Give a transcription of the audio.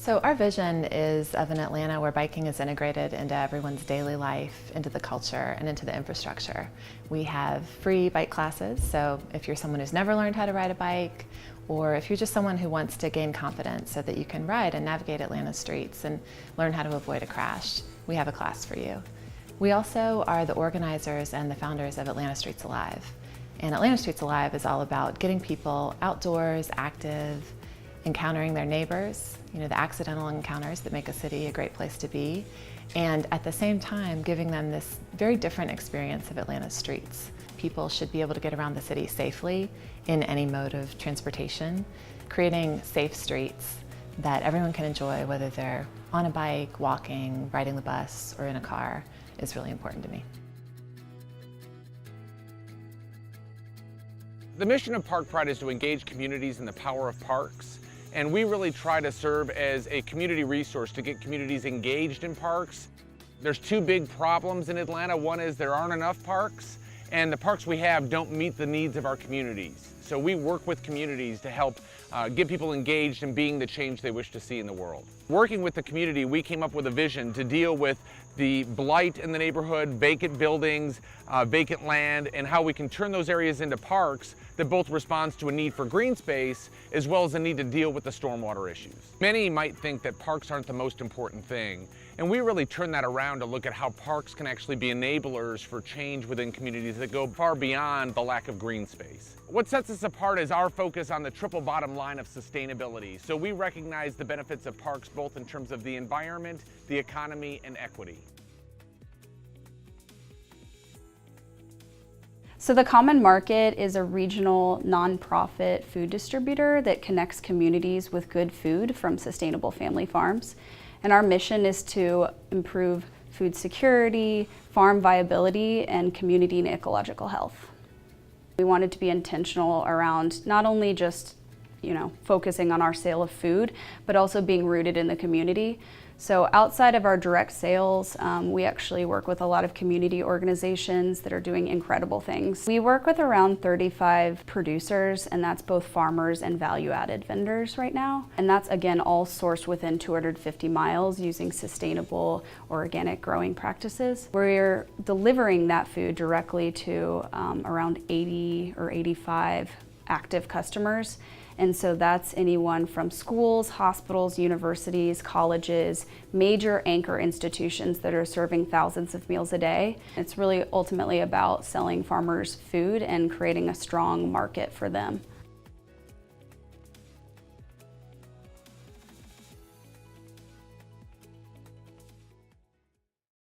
So our vision is of an Atlanta where biking is integrated into everyone's daily life, into the culture, and into the infrastructure. We have free bike classes, so if you're someone who's never learned how to ride a bike, or if you're just someone who wants to gain confidence so that you can ride and navigate Atlanta's streets and learn how to avoid a crash, we have a class for you. We also are the organizers and the founders of Atlanta Streets Alive. And Atlanta Streets Alive is all about getting people outdoors, active, encountering their neighbors, the accidental encounters that make a city a great place to be, and at the same time giving them this very different experience of Atlanta's streets. People should be able to get around the city safely in any mode of transportation. Creating safe streets that everyone can enjoy, whether they're on a bike, walking, riding the bus, or in a car, is really important to me. The mission of Park Pride is to engage communities in the power of parks. And we really try to serve as a community resource to get communities engaged in parks. There's two big problems in Atlanta. One is there aren't enough parks, and the parks we have don't meet the needs of our communities. So we work with communities to help get people engaged in being the change they wish to see in the world. Working with the community, we came up with a vision to deal with the blight in the neighborhood, vacant buildings, vacant land, and how we can turn those areas into parks that both responds to a need for green space as well as a need to deal with the stormwater issues. Many might think that parks aren't the most important thing, and we really turn that around to look at how parks can actually be enablers for change within communities that go far beyond the lack of green space. What sets us apart is our focus on the triple bottom line of sustainability. So we recognize the benefits of parks both in terms of the environment, the economy, and equity. So the Common Market is a regional nonprofit food distributor that connects communities with good food from sustainable family farms. And our mission is to improve food security, farm viability, and community and ecological health. We wanted to be intentional around not only just focusing on our sale of food, but also being rooted in the community. So outside of our direct sales, we actually work with a lot of community organizations that are doing incredible things. We work with around 35 producers, and that's both farmers and value-added vendors right now. And that's, again, all sourced within 250 miles using sustainable organic growing practices. We're delivering that food directly to around 80 or 85 active customers. And so that's anyone from schools, hospitals, universities, colleges, major anchor institutions that are serving thousands of meals a day. It's really ultimately about selling farmers food and creating a strong market for them.